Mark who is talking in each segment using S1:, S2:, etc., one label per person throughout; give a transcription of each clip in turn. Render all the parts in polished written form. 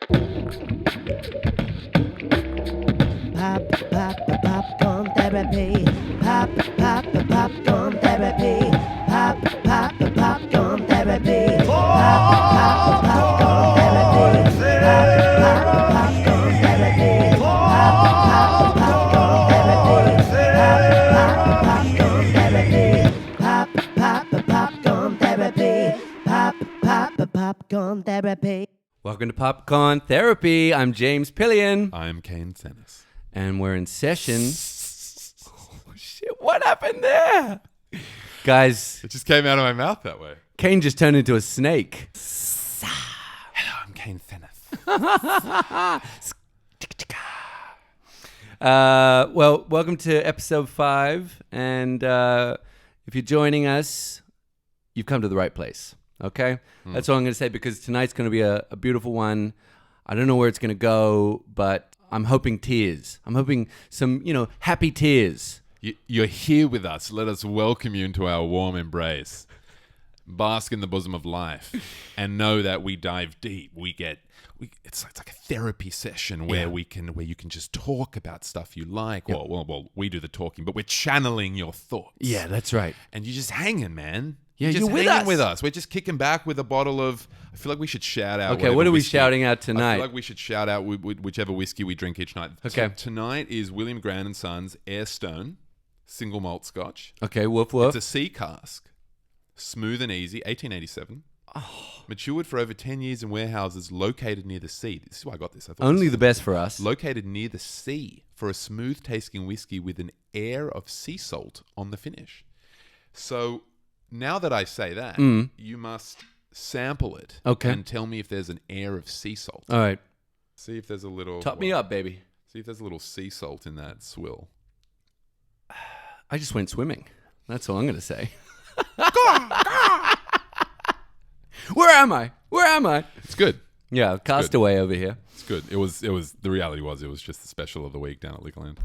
S1: Popcorn therapy. Popcorn therapy. Popcorn therapy. Popcorn therapy. Popcorn therapy. Popcorn therapy. Popcorn therapy. Popcorn therapy.
S2: Welcome to Popcorn Therapy. I'm James Pillion.
S3: I'm Kane Sennis.
S2: And we're in session. Oh, shit, what happened there? Guys,
S3: It just came out of my mouth that way.
S2: Kane just turned into a snake.
S3: Hello, I'm Kane Sennis.
S2: Well, welcome to episode 5. And if you're joining us, you've come to the right place. Okay? That's all I'm going to say because tonight's going to be a beautiful one. I don't know where it's going to go, but I'm hoping tears. I'm hoping some, happy tears.
S3: You're here with us. Let us welcome you into our warm embrace. Bask in the bosom of life and know that we dive deep. It's like a therapy session where you can just talk about stuff you like. Yep. Well, we do the talking, but we're channeling your thoughts.
S2: Yeah, that's right.
S3: And you're just hanging, man.
S2: Yeah,
S3: you're
S2: with
S3: hanging
S2: us.
S3: With us. We're just kicking back with a bottle of. I feel like we should shout out.
S2: Okay, what are we
S3: whiskey.
S2: shouting out tonight?
S3: I feel like we should shout out whichever whiskey we drink each night.
S2: Okay.
S3: Tonight is William Grant & Sons Airstone single malt Scotch.
S2: Okay, woof woof.
S3: It's a sea cask, smooth and easy, 1887. Matured for over 10 years in warehouses located near the sea. This is why I got this. I thought
S2: Only
S3: this
S2: the best for us.
S3: located near the sea for a smooth-tasting whiskey with an air of sea salt on the finish. So now that I say that, you must sample it and tell me if there's an air of sea salt.
S2: All right.
S3: See if there's a little...
S2: Top me up, baby.
S3: See if there's a little sea salt in that swill.
S2: I just went swimming. That's all I'm going to say. Where am I?
S3: It's good.
S2: Yeah, Castaway over here.
S3: It's good. It was. The reality was it was just the special of the week down at Liquorland.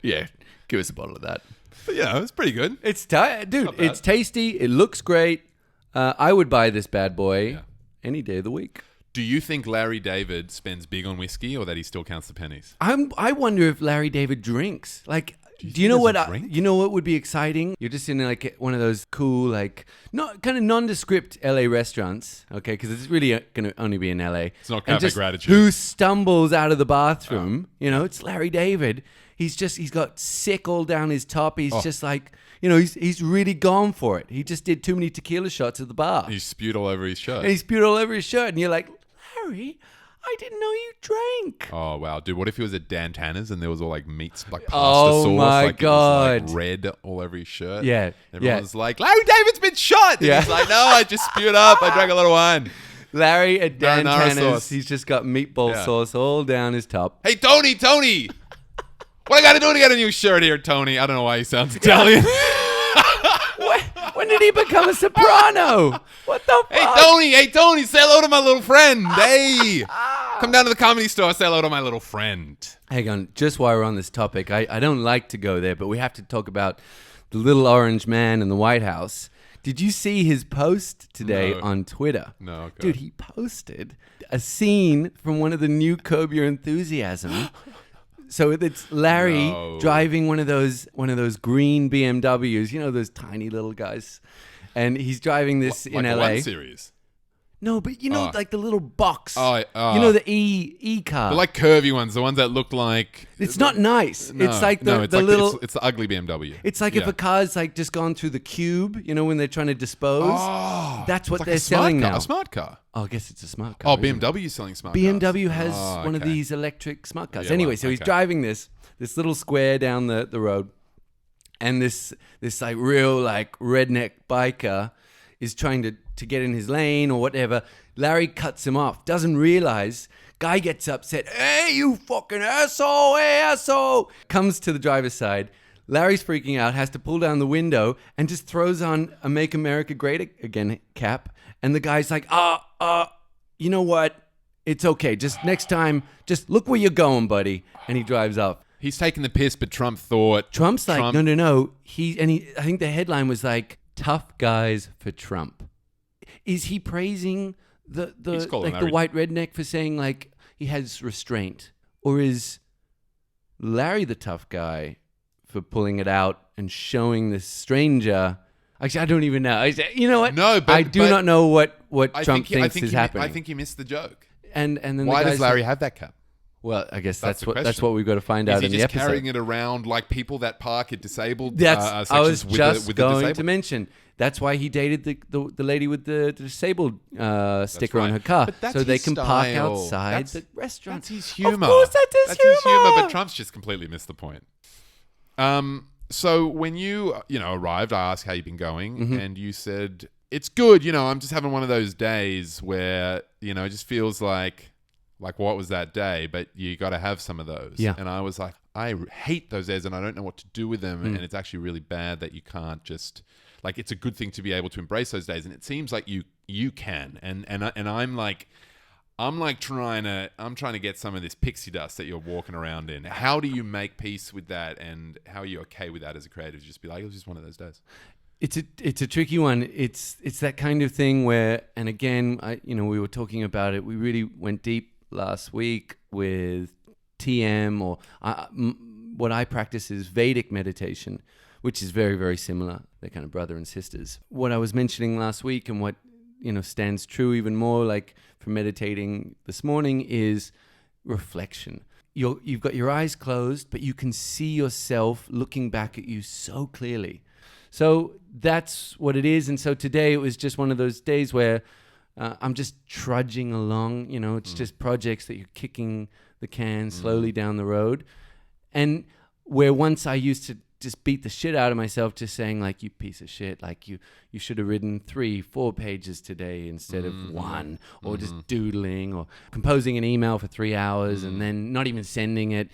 S2: Yeah, give us a bottle of that.
S3: But yeah, it was pretty good.
S2: It's dude. It's tasty. It looks great. I would buy this bad boy any day of the week.
S3: Do you think Larry David spends big on whiskey, or that he still counts the pennies?
S2: I wonder if Larry David drinks. Like, do you know what? You know what would be exciting? You're just in like one of those cool, like, not kind of nondescript LA restaurants, okay? Because it's really going to only be in LA.
S3: It's not Cafe Gratitude.
S2: Who stumbles out of the bathroom? It's Larry David. He's got sick all down his top. He's just like, he's really gone for it. He just did too many tequila shots at the bar.
S3: He spewed all over his shirt.
S2: And he spewed all over his shirt. And you're like, Larry, I didn't know you drank.
S3: Oh, wow. Dude, what if he was at Dan Tanner's and there was all like meats, like pasta
S2: Oh,
S3: sauce?
S2: my
S3: like
S2: God.
S3: It was like red all over his shirt.
S2: Yeah.
S3: Everyone was like, Larry David's been shot. And he's like, no, I just spewed up. I drank a little wine.
S2: Larry at Dan
S3: Marinara
S2: Tanner's,
S3: sauce.
S2: he's just got meatball sauce all down his top.
S3: Hey, Tony. What I got to do to get a new shirt here, Tony? I don't know why he sounds Italian.
S2: When did he become a soprano? What the fuck?
S3: Hey, Tony, say hello to my little friend. Hey, come down to the comedy store, say hello to my little friend.
S2: Hang on, just while we're on this topic, I don't like to go there, but we have to talk about the little orange man in the White House. Did you see his post today on Twitter?
S3: No, okay.
S2: Dude, he posted a scene from one of the new Curb Your Enthusiasm. So it's Larry driving one of those green BMWs, those tiny little guys, and he's driving this in LA.
S3: Like 1 Series.
S2: No, but like the little box.
S3: The
S2: E car.
S3: They're like curvy ones, the ones that look like.
S2: It's not nice.
S3: No,
S2: it's like
S3: it's
S2: the little.
S3: It's the ugly BMW.
S2: It's like if a car's like just gone through the cube, when they're trying to dispose.
S3: Oh,
S2: that's what
S3: it's like
S2: they're selling now.
S3: A smart car.
S2: Oh, I guess it's a smart car.
S3: Oh, BMW's selling smart cars.
S2: BMW has one of these electric smart cars. Anyway, so he's driving this little square down the road, and this like real like redneck biker is trying to get in his lane or whatever. Larry cuts him off, doesn't realize. Guy gets upset. Hey, you fucking asshole, hey, asshole. Comes to the driver's side. Larry's freaking out, has to pull down the window and just throws on a Make America Great Again cap. And the guy's like, you know what? It's okay. Just next time, just look where you're going, buddy. And he drives up.
S3: He's taking the piss, but Trump thought...
S2: Trump's like, no. I think the headline was like, tough guys for Trump. Is he praising
S3: He's calling
S2: like the
S3: Larry-
S2: white redneck for saying like he has restraint, or is Larry the tough guy for pulling it out and showing this stranger? Actually, I don't even know. You know what?
S3: No, but
S2: I do not know what Trump thinks is happening.
S3: I think he missed the joke.
S2: And then
S3: Why
S2: the
S3: does
S2: guy's
S3: Larry
S2: like,
S3: have that cap?
S2: well, I guess
S3: That's
S2: that's
S3: the
S2: what
S3: question.
S2: we've got to find
S3: Is
S2: out
S3: he
S2: in the
S3: just
S2: episode.
S3: carrying it around like people that park at disabled
S2: I was
S3: sections
S2: just
S3: with the
S2: going
S3: disabled?
S2: to mention. That's why he dated the lady with the disabled sticker on
S3: right.
S2: her car,
S3: But that's
S2: so they
S3: his
S2: can park
S3: style.
S2: outside
S3: That's-
S2: the restaurant.
S3: That's his humor.
S2: Of course, that's his humor.
S3: But Trump's just completely missed the point. So when you arrived, I asked how you've been going,
S2: Mm-hmm.
S3: and you said it's good. I'm just having one of those days where it just feels like what was that day? But you got to have some of those.
S2: Yeah.
S3: And I was like, I hate those days, and I don't know what to do with them. And it's actually really bad that you can't just it's a good thing to be able to embrace those days, and it seems like you can. And I'm like. I'm trying to get some of this pixie dust that you're walking around in. How do you make peace with that, and how are you okay with that as a creative? Just be like, it was just one of those days.
S2: It's a tricky one. It's that kind of thing where, and again, we were talking about it. We really went deep last week with TM, or what I practice is Vedic meditation, which is very, very similar. They're kind of brother and sisters. What I was mentioning last week, and what stands true even more, like for meditating this morning, is reflection. You've got your eyes closed, but you can see yourself looking back at you so clearly. So that's what it is. And so today it was just one of those days where I'm just trudging along. It's just projects that you're kicking the can slowly down the road. And where once I used to just beat the shit out of myself, just saying like, you piece of shit, like you should have written 3-4 pages today instead of one, or just doodling, or composing an email for 3 hours and then not even sending it,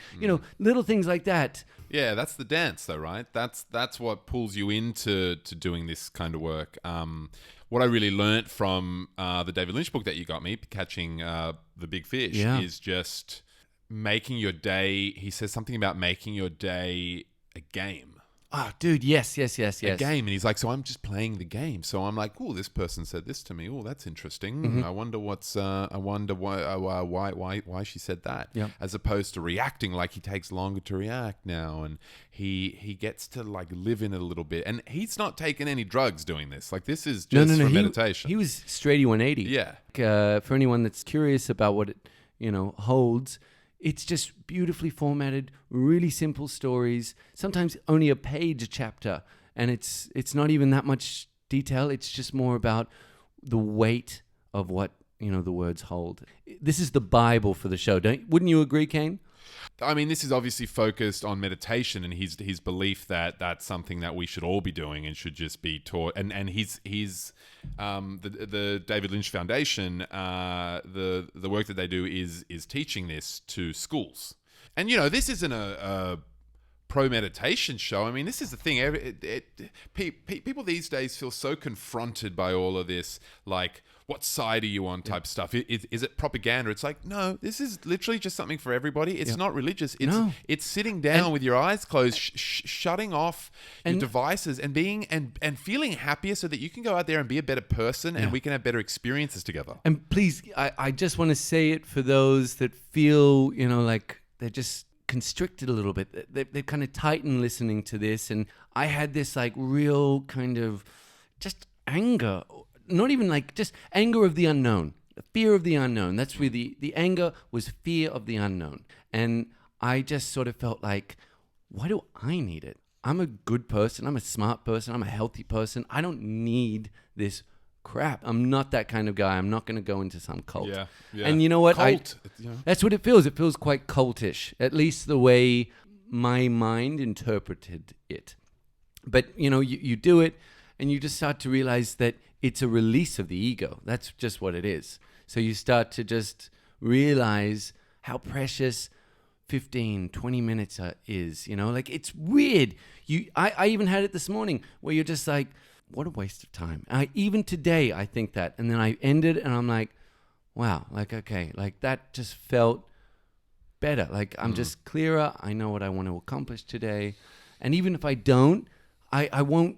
S2: little things like that.
S3: Yeah, that's the dance, though, right? That's what pulls you into doing this kind of work. What I really learnt from the David Lynch book that you got me, Catching the Big Fish, is just making your day. He says something about making your day a game.
S2: Oh, dude, yes.
S3: A game. And he's like, so I'm just playing the game. So I'm like, oh, this person said this to me. Oh, that's interesting. I wonder why she said that.
S2: Yep.
S3: As opposed to reacting, like he takes longer to react now, and he gets to like live in it a little bit. And he's not taking any drugs doing this. Like this is just for meditation.
S2: He was straight 180.
S3: Yeah.
S2: For anyone that's curious about what it holds, it's just beautifully formatted, really simple stories, sometimes only a page a chapter. And it's not even that much detail. It's just more about the weight of what, the words hold. This is the Bible for the show. Wouldn't you agree, Kane?
S3: I mean, this is obviously focused on meditation and his belief that that's something that we should all be doing and should just be taught. And his the David Lynch Foundation, the work that they do is teaching this to schools. And this isn't a pro meditation show. I mean, this is the thing. People these days feel so confronted by all of this, like, what side are you on type stuff. Is it propaganda? It's like, no, this is literally just something for everybody. It's not religious. It's sitting down with your eyes closed, shutting off your devices and being and feeling happier so that you can go out there and be a better person and we can have better experiences together.
S2: And please, I just want to say it for those that feel, like they're just constricted a little bit. They're kind of tightened listening to this. And I had this like real kind of just anger. Not even like just anger of the unknown, the fear of the unknown. That's really the anger was fear of the unknown. And I just sort of felt like, why do I need it? I'm a good person. I'm a smart person. I'm a healthy person. I don't need this crap. I'm not that kind of guy. I'm not going to go into some cult.
S3: Yeah.
S2: And you know what?
S3: Cult.
S2: That's what it feels. It feels quite cultish, at least the way my mind interpreted it. But, you do it and you just start to realize that it's a release of the ego. That's just what it is. So you start to just realize how precious 15, 20 minutes is, like it's weird. I even had it this morning where you're just like, what a waste of time. Even today, I think that. And then I ended and I'm like, wow, like, okay, like that just felt better. Like I'm just clearer. I know what I want to accomplish today. And even if I don't, I won't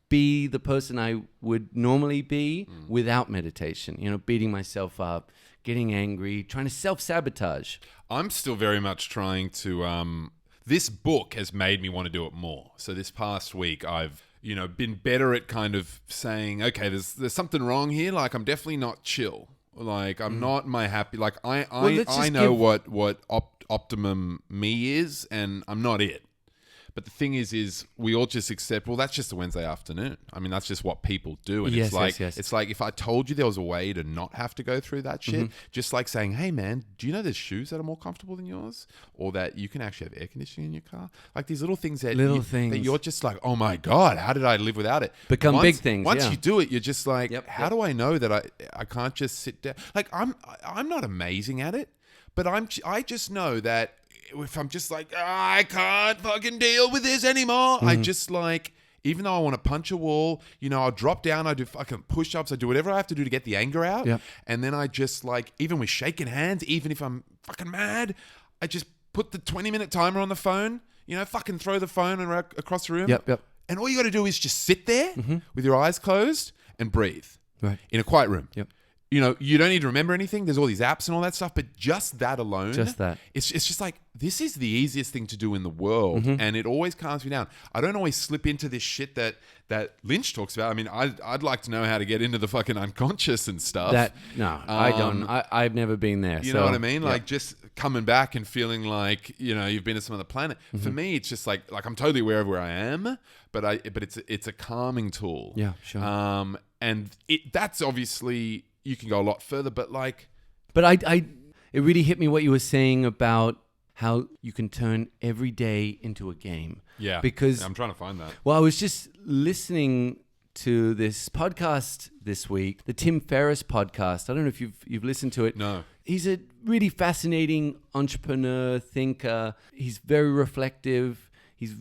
S2: be the person I would normally be without meditation. You know, beating myself up, getting angry, trying to self-sabotage.
S3: I'm still very much trying to... this book has made me want to do it more. So this past week, I've been better at kind of saying, okay, there's something wrong here. Like, I'm definitely not chill. Like, I'm not my happy... Like, I know what optimum me is, and I'm not it. But the thing is we all just accept, well, that's just a Wednesday afternoon. I mean, that's just what people do. And
S2: Yes,
S3: it's like,
S2: yes.
S3: it's like if I told you there was a way to not have to go through that shit, just like saying, hey man, do you know there's shoes that are more comfortable than yours? Or that you can actually have air conditioning in your car? Like these little things that you're just like, oh my God, how did I live without it?
S2: Become big things.
S3: Once you do it, you're just like, how do I know that I can't just sit down? Like I'm not amazing at it, but I just know that if I'm just like, I can't fucking deal with this anymore. I just like, even though I want to punch a wall, I'll drop down, I do fucking push-ups, I do whatever I have to do to get the anger out.
S2: Yep.
S3: And then I just like, even with shaking hands, even if I'm fucking mad, I just put the 20-minute timer on the phone, fucking throw the phone across the room.
S2: Yep.
S3: And all you got to do is just sit there with your eyes closed and breathe.
S2: Right.
S3: In a quiet room.
S2: Yep.
S3: You don't need to remember anything. There's all these apps and all that stuff, but just that alone.
S2: Just that.
S3: It's just like, this is the easiest thing to do in the world. And it always calms me down. I don't always slip into this shit that Lynch talks about. I mean, I'd like to know how to get into the fucking unconscious and stuff.
S2: I don't. I've never been there.
S3: You know what I mean? Like just coming back and feeling like, you've been to some other planet. For me, it's just like I'm totally aware of where I am, but it's a calming tool.
S2: Yeah, sure.
S3: And that's obviously... You can go a lot further, but like...
S2: But it really hit me what you were saying about how you can turn every day into a game.
S3: Yeah,
S2: because
S3: I'm trying to find that.
S2: Well, I was just listening to this podcast this week, the Tim Ferriss podcast. I don't know if you've listened to it.
S3: No.
S2: He's a really fascinating entrepreneur, thinker. He's very reflective. He's,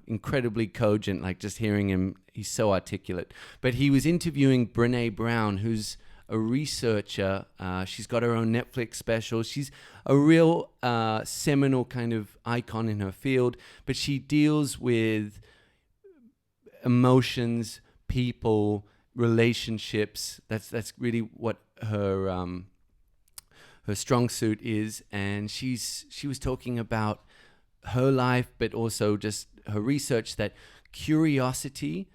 S2: incredibly cogent. Like just hearing him, he's so articulate. But he was interviewing Brené Brown, who's a researcher. She's got her own Netflix special. She's a real seminal kind of icon in her field, but she deals with emotions, people, relationships. That's really what her strong suit is. And she was talking about her life, but also just her research, that curiosity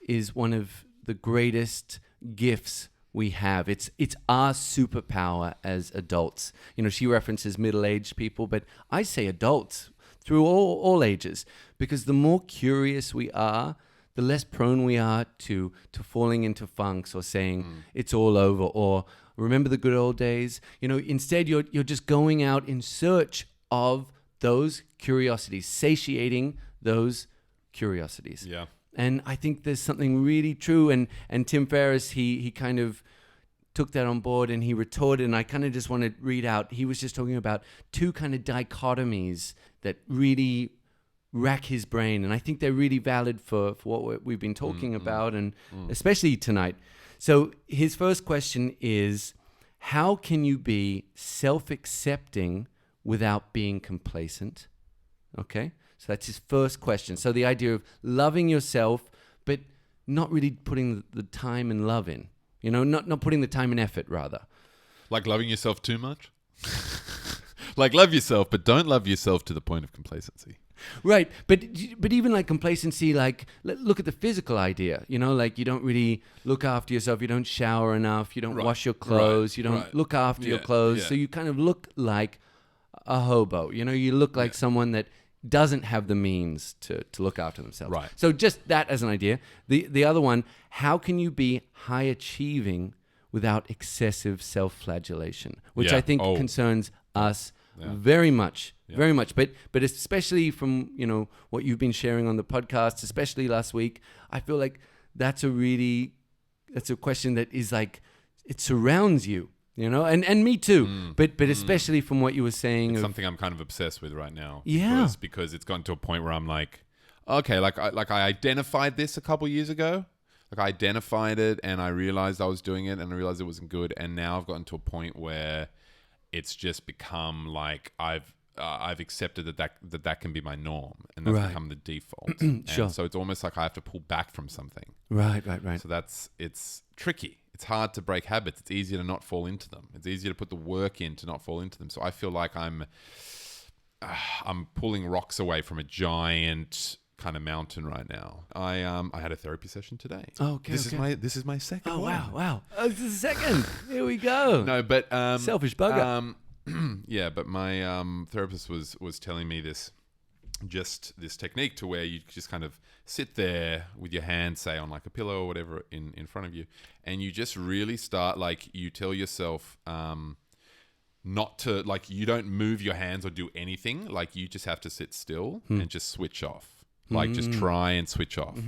S2: is one of the greatest gifts we have. It's our superpower as adults. She references middle-aged people, but I say adults through all ages, because the more curious we are, the less prone we are to falling into funks or saying it's all over or remember the good old days. Instead you're just going out in search of those curiosities, satiating those curiosities.
S3: Yeah.
S2: And I think there's something really true. And Tim Ferriss, he kind of took that on board and he retorted. And I kind of just want to read out. He was just talking about two kind of dichotomies that really rack his brain. And I think they're really valid for what we've been talking about, and especially tonight. So his first question is, how can you be self-accepting without being complacent? Okay. So that's his first question. So the idea of loving yourself, but not really putting the time and love in, not putting the time and effort, rather.
S3: Like loving yourself too much? Like love yourself, but don't love yourself to the point of complacency.
S2: Right. But even like complacency, like look at the physical idea, like you don't really look after yourself. You don't shower enough. You don't wash your clothes. You don't look after your clothes. So you kind of look like a hobo. You look like someone that doesn't have the means to look after themselves.
S3: Right.
S2: So just that as an idea. The other one, how can you be high achieving without excessive self-flagellation? Which I think concerns us very much. Very much. But especially from, what you've been sharing on the podcast, especially last week, I feel like that's a question that is like, it surrounds you. And me too, but especially from what you were saying.
S3: It's something I'm kind of obsessed with right now.
S2: Yeah.
S3: Because it's gotten to a point where I'm like, okay, I identified this a couple years ago. Like I identified it and I realized I was doing it and I realized it wasn't good. And now I've gotten to a point where it's just become like I've accepted that can be my norm, and that's become the default.
S2: Sure.
S3: And so it's almost like I have to pull back from something.
S2: Right.
S3: So it's tricky. It's hard to break habits. It's easier to not fall into them. It's easier to put the work in to not fall into them. So I feel like I'm pulling rocks away from a giant kind of mountain right now. I had a therapy session today.
S2: Oh, okay.
S3: This is my second.
S2: Oh,
S3: one.
S2: wow. Oh, this is the second. Here we go.
S3: No, but
S2: Selfish bugger.
S3: Yeah, but my therapist was telling me this technique to where you just kind of sit there with your hand, say on like a pillow or whatever in front of you, and you just really start, like, you tell yourself not to, like, you don't move your hands or do anything, like you just have to sit still and just switch off, like just try and switch off.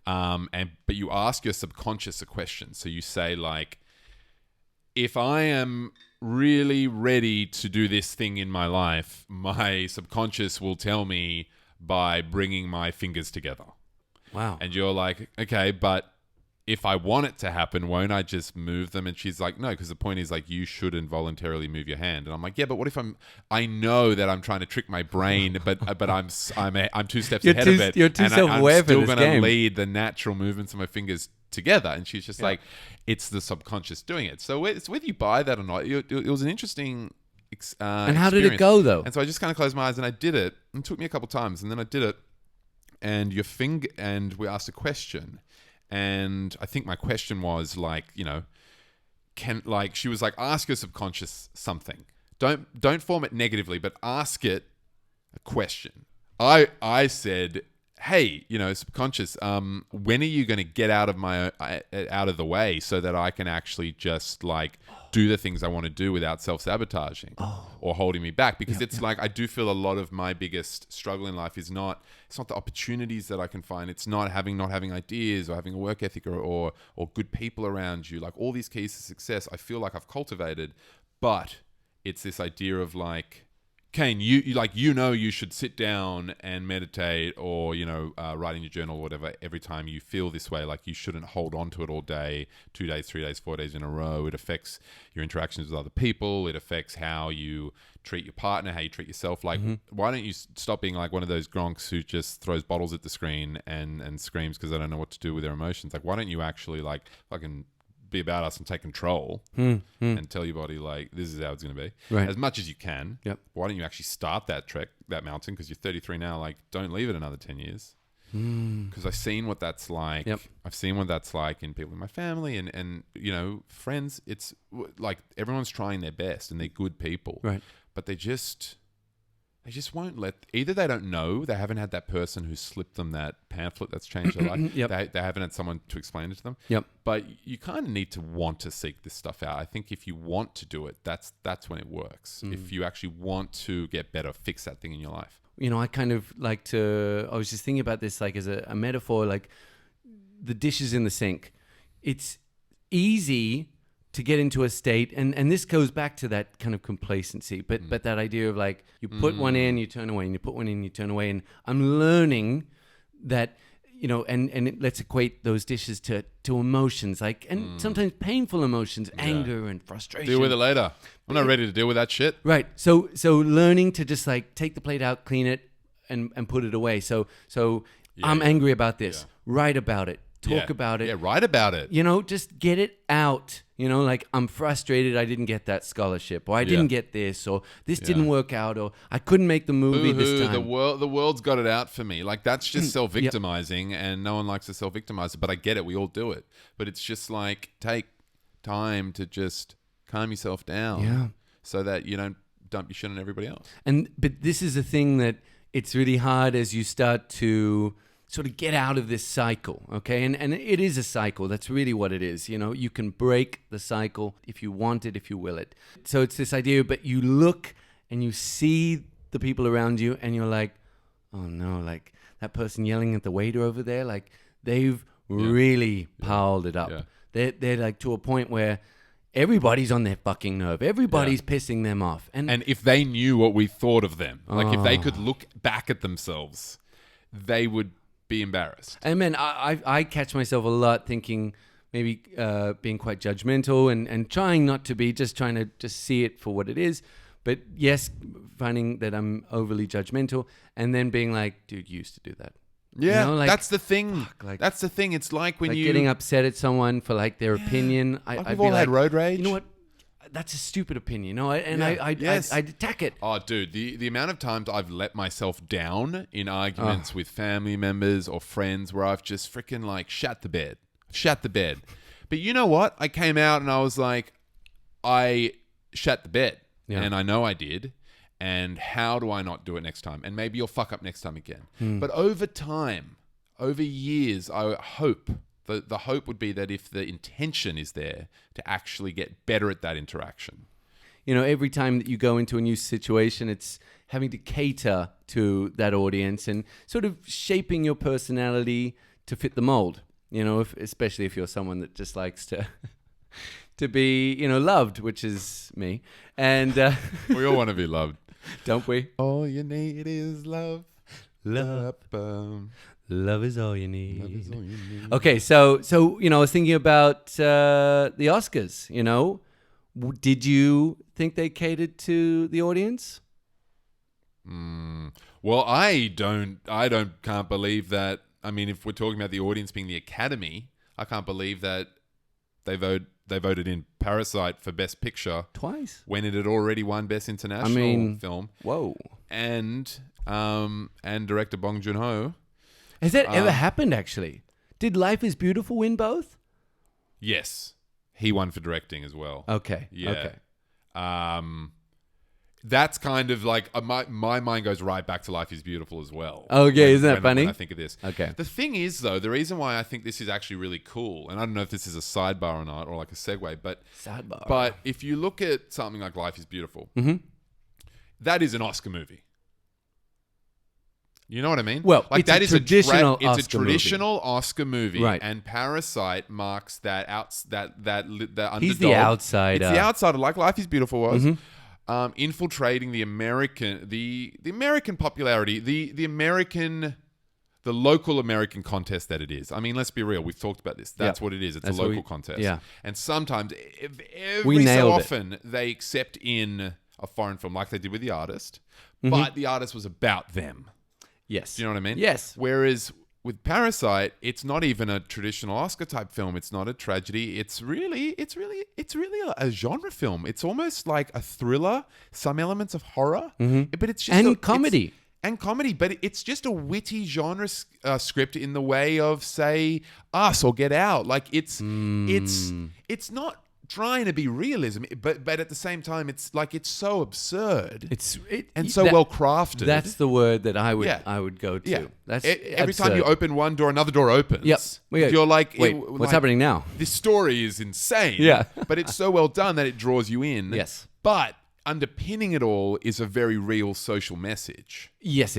S3: But you ask your subconscious a question. So you say, like, if I am really ready to do this thing in my life, my subconscious will tell me by bringing my fingers together.
S2: Wow.
S3: And you're like, okay, but if I want it to happen, won't I just move them? And she's like, no, because the point is, like, you should involuntarily move your hand. And I'm like, yeah, but what if I know that I'm trying to trick my brain, but I'm 2 steps ahead of it.
S2: You're too self-aware for this
S3: I'm still going
S2: game.
S3: to lead the natural movements of my fingers together. And she's just like, it's the subconscious doing it. So it's whether you buy that or not. It was an interesting
S2: and how did it go, though?
S3: And so I just kind of closed my eyes and I did it. It took me a couple times, and then I did it. And we asked a question. And I think my question was, like, you know, she was like, ask your subconscious something. Don't form it negatively, but ask it a question. I said, hey, you know, subconscious, when are you going to get out of the way so that I can actually just, like, do the things I want to do without self-sabotaging or holding me back? Because it's like, I do feel a lot of my biggest struggle in life is not the opportunities that I can find. It's not having ideas or having a work ethic or good people around you. Like, all these keys to success, I feel like I've cultivated, but it's this idea of, like, Kane, you should sit down and meditate, or, you know, write in your journal or whatever every time you feel this way. Like, you shouldn't hold on to it all day, 2 days, 3 days, 4 days in a row. It affects your interactions with other people. It affects how you treat your partner, how you treat yourself. Like, why don't you stop being like one of those gronks who just throws bottles at the screen and screams because they don't know what to do with their emotions? Like, why don't you actually, like, fucking be about us and take control and tell your body, like, this is how it's going to be,
S2: right,
S3: as much as you can.
S2: Yep.
S3: Why don't you actually start that mountain? Because you're 33 now. Like, don't leave it another 10 years. Because I've seen what that's like.
S2: Yep.
S3: I've seen what that's like in people in my family and you know, friends. It's like everyone's trying their best and they're good people,
S2: right?
S3: But they just won't let. Either they don't know, they haven't had that person who slipped them that pamphlet that's changed their life.
S2: Yep.
S3: They haven't had someone to explain it to them.
S2: Yep.
S3: But you kind of need to want to seek this stuff out. I think if you want to do it, that's when it works. If you actually want to get better, fix that thing in your life.
S2: You know, I kind of like to. I was just thinking about this, like, as a metaphor, like the dishes in the sink. It's easy to get into a state, and this goes back to that kind of complacency, but that idea of, like, you put one in, you turn away, and you put one in, you turn away. And I'm learning that, you know, and let's equate those dishes to emotions, like, and sometimes painful emotions, anger and frustration.
S3: Deal with it later. I'm not ready to deal with that shit.
S2: Right. So learning to just, like, take the plate out, clean it, and put it away. So I'm angry about this. Write about it. Talk about it.
S3: Yeah, write about it.
S2: You know, just get it out. You know, like, I'm frustrated I didn't get that scholarship, or I didn't get this, or this didn't work out, or I couldn't make the movie this time.
S3: The world's got it out for me. Like, that's just self-victimizing, and no one likes to self-victimize. But I get it. We all do it. But it's just like, take time to just calm yourself down so that you don't dump your shit on everybody else.
S2: But this is a thing that it's really hard as you start to sort of get out of this cycle, okay? And it is a cycle. That's really what it is. You know, you can break the cycle if you want it, if you will it. So it's this idea, but you look and you see the people around you and you're like, oh no, like that person yelling at the waiter over there, like they've really piled it up. Yeah. They're like to a point where everybody's on their fucking nerve. Everybody's pissing them off. And
S3: if they knew what we thought of them, like if they could look back at themselves, they would be embarrassed.
S2: And man, I catch myself a lot thinking, maybe being quite judgmental and trying not to be, just trying to just see it for what it is. But yes, finding that I'm overly judgmental and then being like, dude, you used to do that.
S3: Yeah,
S2: You know, like,
S3: that's the thing.
S2: like-
S3: That's the thing. It's like when
S2: Like
S3: you
S2: getting upset at someone for like their opinion.
S3: Like
S2: I'd
S3: we've
S2: be
S3: all had
S2: like,
S3: road rage.
S2: You know what? That's a stupid opinion. You know, and
S3: Yeah. Yes.
S2: I'd attack it.
S3: Oh, dude, the amount of times I've let myself down in arguments with family members or friends where I've just freaking like shat the bed. But you know what? I came out and I was like, I shat the bed.
S2: Yeah.
S3: And I know I did. And how do I not do it next time? And maybe you'll fuck up next time again. But over time, over years, I hope, the hope would be that if the intention is there to actually get better at that interaction.
S2: You know, every time that you go into a new situation, it's having to cater to that audience and sort of shaping your personality to fit the mold. You know, especially if you're someone that just likes to to be, you know, loved, which is me. And
S3: We all want to be loved.
S2: don't we?
S3: All you need is love.
S2: Love.
S3: Love.
S2: Love is all you need.
S3: Love is all you need.
S2: Okay, so you know, I was thinking about the Oscars. You know, did you think they catered to the audience?
S3: Well, I can't believe that. I mean, if we're talking about the audience being the Academy, I can't believe that they voted in Parasite for Best Picture
S2: Twice.
S3: when it had already won Best International Film.
S2: Whoa.
S3: And director Bong Joon-Ho.
S2: Has that ever happened, actually? Did Life is Beautiful win both?
S3: Yes, he won for directing as well.
S2: Okay.
S3: Yeah.
S2: Okay.
S3: That's kind of like my mind goes right back to Life is Beautiful as well.
S2: Oh, yeah, isn't that funny?
S3: When I think of this.
S2: Okay.
S3: The thing is, though, the reason why I think this is actually really cool, and I don't know if this is a sidebar or not, or like a segue, but if you look at something like Life is Beautiful, that is an Oscar movie. You know what I mean?
S2: Well,
S3: like
S2: it's a traditional Oscar
S3: it's a traditional Oscar movie,
S2: Right.
S3: And Parasite marks that the underdog.
S2: He's the outsider.
S3: It's the outsider, like Life is Beautiful was. Infiltrating the American popularity, the local American contest that it is. I mean, let's be real. We've talked about this. That's what it is. It's a local contest.
S2: Yeah.
S3: And sometimes,
S2: We
S3: every so
S2: nailed it.
S3: often, they accept in a foreign film like they did with The Artist, but The Artist was about them.
S2: Yes.
S3: Do you know what I mean?
S2: Yes.
S3: Whereas with Parasite, it's not even a traditional Oscar type film. It's not a tragedy. It's really a genre film. It's almost like a thriller, some elements of horror, but it's just
S2: comedy.
S3: But it's just a witty genre script in the way of, say, Us or Get Out. Like it's not trying to be realism, but at the same time, it's like it's so absurd. Well crafted.
S2: That's the word that I would go to.
S3: Yeah.
S2: That's
S3: every time
S2: absurd.
S3: you open one door, another door opens.
S2: Yep.
S3: You're like,
S2: wait, what's happening now?
S3: This story is insane.
S2: Yeah.
S3: But it's so well done that it draws you in.
S2: Yes.
S3: But underpinning it all is a very real social message.
S2: Yes.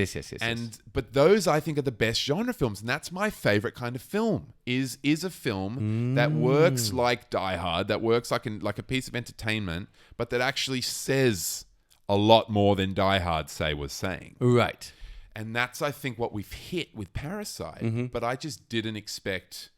S3: But those, I think, are the best genre films, and that's my favorite kind of film. Is a film that works like Die Hard, that works like a piece of entertainment, but that actually says a lot more than Die Hard was saying.
S2: Right.
S3: And that's, I think, what we've hit with Parasite. But I just didn't expect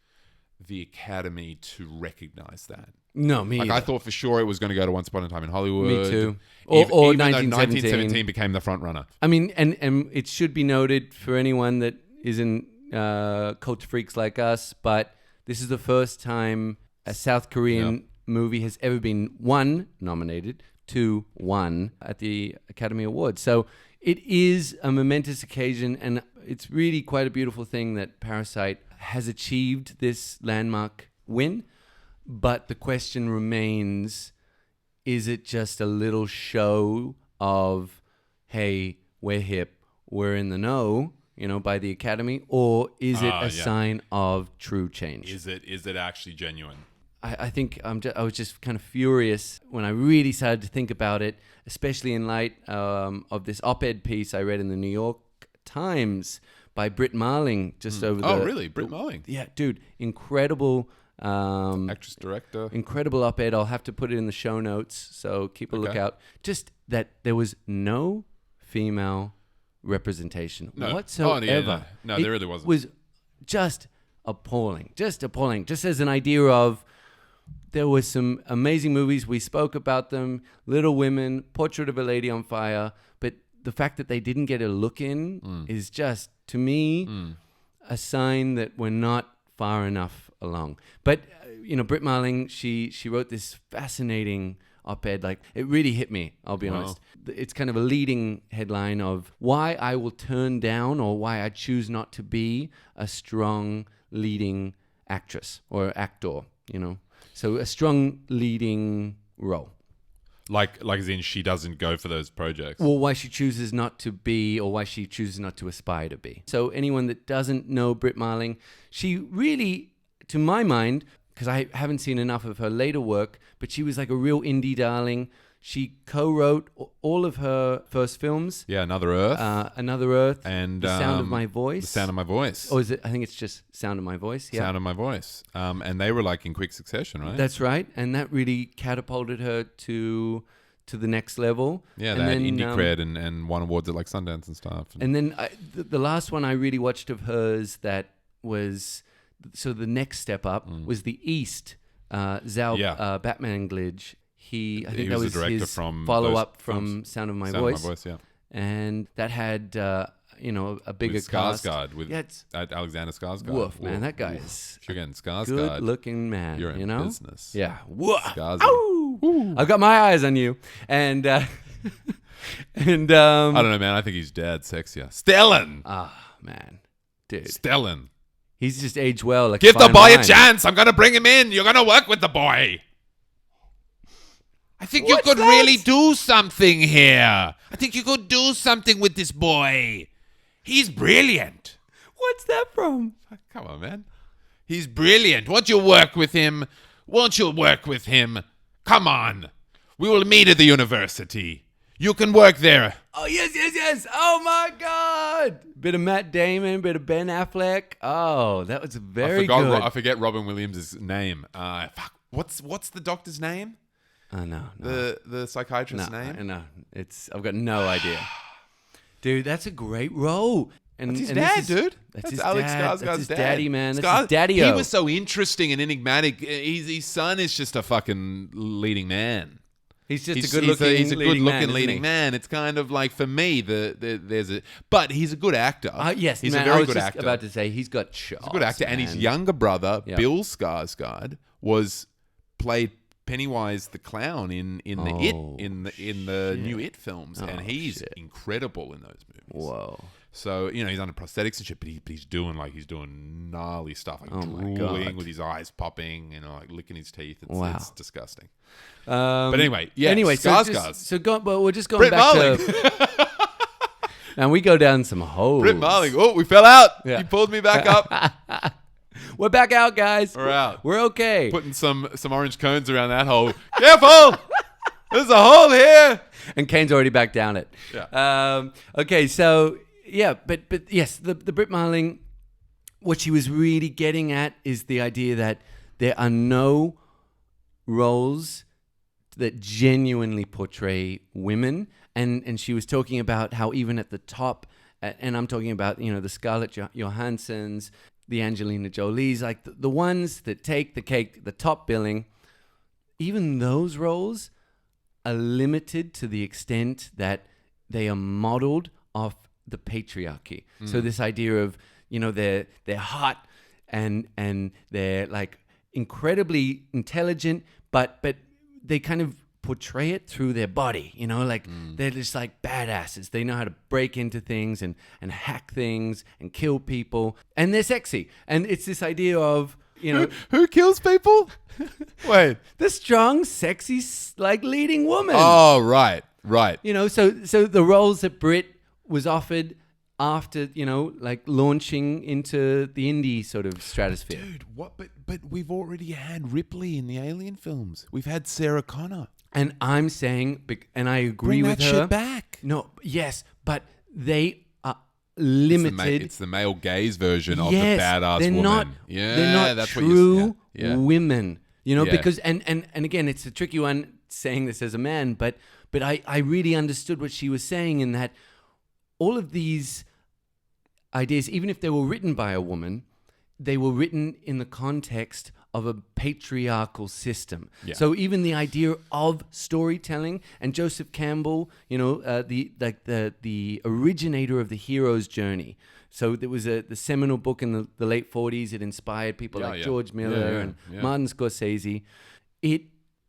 S3: the Academy to recognize that.
S2: No, me
S3: Like,
S2: either.
S3: I thought for sure it was going to go to Once Upon a Time in Hollywood.
S2: Me too.
S3: Even
S2: Or
S3: though
S2: 1917
S3: became the front runner.
S2: I mean, and it should be noted for anyone that isn't culture freaks like us, but this is the first time a South Korean movie has ever been, 1, nominated, 2, won at the Academy Awards. So it is a momentous occasion, and it's really quite a beautiful thing that Parasite has achieved this landmark win. But the question remains, is it just a little show of, hey, we're hip, we're in the know, by the Academy, or is it a sign of true change?
S3: Is it actually genuine?
S2: I think I was just kind of furious when I really started to think about it, especially in light of this op-ed piece I read in the New York Times by Brit Marling just over the...
S3: Oh, really? Brit Marling?
S2: Yeah, dude, incredible...
S3: actress, director.
S2: Incredible op-ed. I'll have to put it in the show notes, so keep a lookout. Just that there was no female representation whatsoever.
S3: Oh, yeah, no, there really wasn't.
S2: It was just appalling. Just as an idea of there were some amazing movies. We spoke about them. Little Women, Portrait of a Lady on Fire. But the fact that they didn't get a look in is just, to me, a sign that we're not far enough along. But, Brit Marling, she wrote this fascinating op-ed. Like, it really hit me, I'll be honest. It's kind of a leading headline of why I will turn down or why I choose not to be a strong leading actress or actor, So a strong leading role.
S3: Like as in she doesn't go for those projects.
S2: Well, why she chooses not to be or why she chooses not to aspire to be. So anyone that doesn't know Brit Marling, she really, to my mind, because I haven't seen enough of her later work, but she was like a real indie darling. She co-wrote all of her first films.
S3: Yeah, Another Earth.
S2: Another Earth.
S3: And
S2: The Sound of My Voice.
S3: The Sound of My Voice.
S2: Or is it? I think it's just Sound of My Voice. Yeah.
S3: Sound of My Voice. And they were like in quick succession, right?
S2: That's right. And that really catapulted her to the next level.
S3: Yeah,
S2: and
S3: they had
S2: then,
S3: indie cred and won awards at like Sundance and stuff.
S2: And then the last one I really watched of hers that was... So the next step up was The East. Batman Glitch. I think that was
S3: the director
S2: his
S3: from
S2: follow-up
S3: those
S2: from
S3: films.
S2: Sound of My
S3: Sound
S2: Voice.
S3: of My Voice, yeah.
S2: And that had, a bigger
S3: With
S2: cast.
S3: Skarsgård, with
S2: it's
S3: Alexander Skarsgård.
S2: woof, man. That guy is
S3: If you're getting Skarsgård,
S2: good-looking man,
S3: you're in business.
S2: Yeah. Woof.
S3: Skarsgård.
S2: Ow! I've got my eyes on you. And,
S3: I don't know, man. I think he's dead sexier. Stellan!
S2: man. Dude.
S3: Stellan.
S2: He's just aged well. Like
S3: Give the
S2: fine
S3: boy
S2: wine.
S3: a chance. I'm going to bring him in. You're going to work with the boy. I think you could really do something here. I think you could do something with this boy. He's brilliant.
S2: What's that from?
S3: Come on, man. He's brilliant. Won't you work with him? Won't you work with him? Come on. We will meet at the university. You can work there.
S2: Oh, yes. Oh, my God. Bit of Matt Damon, bit of Ben Affleck. Oh, that was very good.
S3: I forget Robin Williams' name. Fuck. What's the doctor's name?
S2: No.
S3: The psychiatrist's name?
S2: No. I've got no idea. Dude, that's a great role. And
S3: That's his
S2: and
S3: dad,
S2: this is-
S3: dude.
S2: That's his
S3: Alex
S2: dad.
S3: Skarsgård's
S2: That's his
S3: dad.
S2: daddy, man. That's his daddy-o.
S3: He was so interesting and enigmatic. His son is just a fucking leading man.
S2: He's just a good-looking
S3: he's a
S2: leading man,
S3: good-looking
S2: isn't
S3: leading
S2: he?
S3: man. It's kind of like, for me, but he's a good actor.
S2: Yes,
S3: he's
S2: man,
S3: a very
S2: I was
S3: good
S2: just
S3: actor.
S2: about to say he's got chops.
S3: He's a good actor, and his
S2: man.
S3: younger brother,
S2: Yep.
S3: Bill Skarsgård, played Pennywise the clown in the new It films, and he's incredible in those movies.
S2: Whoa.
S3: So, he's under prosthetics and shit, but he's doing gnarly stuff, like
S2: Oh my
S3: drooling
S2: God.
S3: with his eyes popping, like licking his teeth. It's disgusting.
S2: But
S3: anyway,
S2: Skarsgård. But we're just going
S3: Brit
S2: back
S3: Marling.
S2: to... And we go down some holes.
S3: Brit Marling. Oh, we fell out.
S2: Yeah.
S3: You pulled me back up.
S2: We're back out, guys.
S3: We're out.
S2: We're okay.
S3: Putting some orange cones around that hole. Careful! There's a hole here.
S2: And Kane's already back down it.
S3: Yeah.
S2: Okay, so... Yeah, but yes, the Brit Marling, what she was really getting at is the idea that there are no roles that genuinely portray women. And she was talking about how even at the top, and I'm talking about, the Scarlett Johanssons, the Angelina Jolies, like the ones that take the cake, the top billing, even those roles are limited to the extent that they are modeled off the patriarchy. So this idea of, they're hot and they're like incredibly intelligent, but they kind of portray it through their body, they're just like badasses. They know how to break into things and hack things and kill people, and they're sexy. And it's this idea of,
S3: Who kills people? Wait.
S2: the strong, sexy, like leading woman.
S3: Oh, right.
S2: So the roles that Brit was offered after, like launching into the indie sort of stratosphere.
S3: Dude, what? But we've already had Ripley in the Alien films. We've had Sarah Connor.
S2: And I'm saying, and I agree
S3: Bring
S2: with
S3: that
S2: her.
S3: shit back.
S2: No, yes, but they are limited.
S3: It's the male gaze version of
S2: Yes,
S3: the badass
S2: they're
S3: woman.
S2: not,
S3: Yeah,
S2: they're not
S3: that's
S2: true
S3: what yeah.
S2: women.
S3: Yeah.
S2: Because and again, it's a tricky one saying this as a man, but I really understood what she was saying in that all of these ideas, even if they were written by a woman, they were written in the context of a patriarchal system.
S3: Yeah.
S2: So even the idea of storytelling, and Joseph Campbell, the originator of the hero's journey. So there was the seminal book in the late 40s. It inspired people like George Miller and Martin Scorsese. It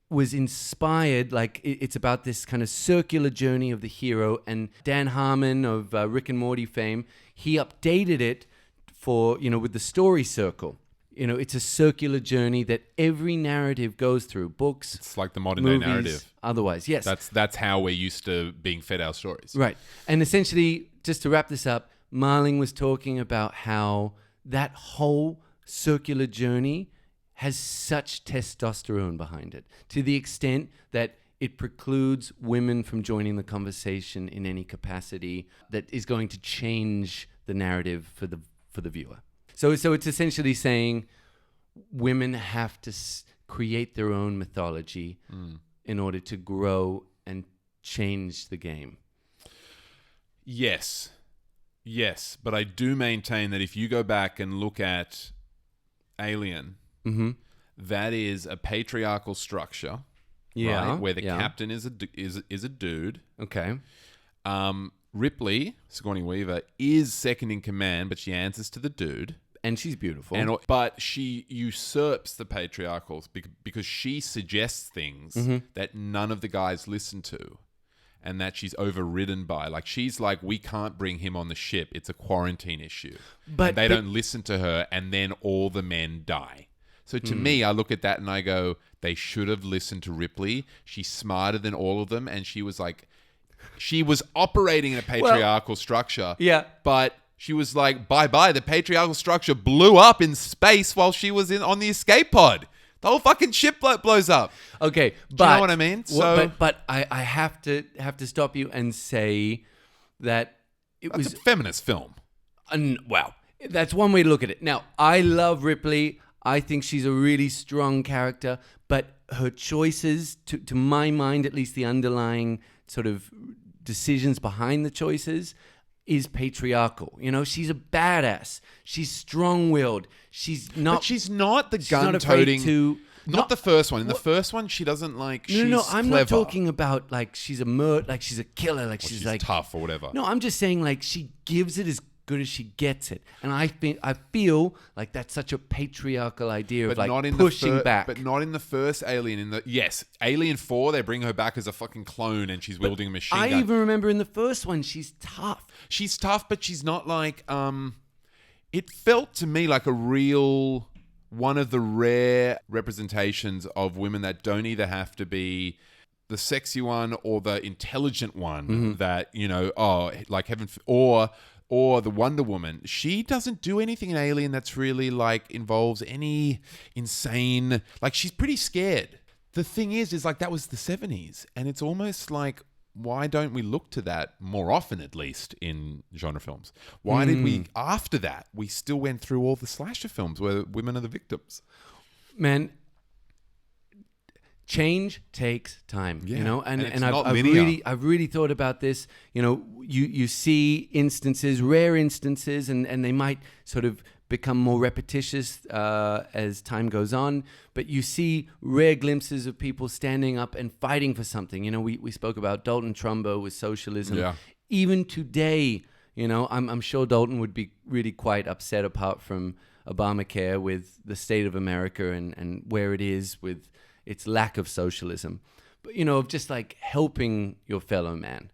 S2: was inspired, it's about this kind of circular journey of the hero. And Dan Harmon of Rick and Morty fame, he updated it for, with the story circle. It's a circular journey that every narrative goes through. Books,
S3: It's like the modern
S2: movies,
S3: day narrative.
S2: Otherwise, yes.
S3: That's how we're used to being fed our stories.
S2: Right. And essentially, just to wrap this up, Marling was talking about how that whole circular journey has such testosterone behind it, to the extent that it precludes women from joining the conversation in any capacity that is going to change the narrative for the viewer. So it's essentially saying women have to create their own mythology in order to grow and change the game.
S3: Yes, but I do maintain that if you go back and look at Alien, that is a patriarchal structure, right? Where the captain is a dude.
S2: Okay.
S3: Ripley, Sigourney Weaver, is second in command, but she answers to the dude.
S2: And she's beautiful.
S3: But she usurps the patriarchals because she suggests things that none of the guys listen to and that she's overridden by. Like, she's like, we can't bring him on the ship. It's a quarantine issue. But they don't listen to her, and then all the men die. So to me, I look at that and I go, they should have listened to Ripley. She's smarter than all of them, and she was operating in a patriarchal structure.
S2: Yeah.
S3: But she was like, bye-bye. The patriarchal structure blew up in space while she was on the escape pod. The whole fucking ship blows up.
S2: Okay,
S3: but do you know what I mean?
S2: But I have to stop you and say that it was
S3: a feminist film.
S2: Wow, that's one way to look at it. Now, I love Ripley. I think she's a really strong character, but her choices, to my mind, at least the underlying sort of decisions behind the choices, is patriarchal. She's a badass. She's strong-willed. She's not.
S3: But she's not the gun-toting. Not the first one. In the first one, she doesn't she's
S2: No, I'm
S3: clever.
S2: not talking about she's a she's a killer. She's
S3: tough or whatever.
S2: No, I'm just saying she gives it as good as she gets it, and I feel like that's such a patriarchal idea of pushing back.
S3: But not in the first Alien. Alien 4, they bring her back as a fucking clone, and she's wielding a machine gun.
S2: I even remember in the first one, she's tough.
S3: She's tough, but she's not it felt to me like a real one of the rare representations of women that don't either have to be the sexy one or the intelligent one that, Heaven, or the Wonder Woman. She doesn't do anything in Alien that's really involves any insane, she's pretty scared. The thing is that was the 70s, and it's almost why don't we look to that more often, at least in genre films? Why did we, after that, we still went through all the slasher films where women are the victims?
S2: Man, change takes time, and I've really thought about this. You see instances, rare instances, and they might sort of become more repetitious as time goes on. But you see rare glimpses of people standing up and fighting for something. We spoke about Dalton Trumbo with socialism.
S3: Yeah.
S2: Even today, I'm sure Dalton would be really quite upset, apart from Obamacare, with the state of America and where it is with its lack of socialism. But, of just helping your fellow man.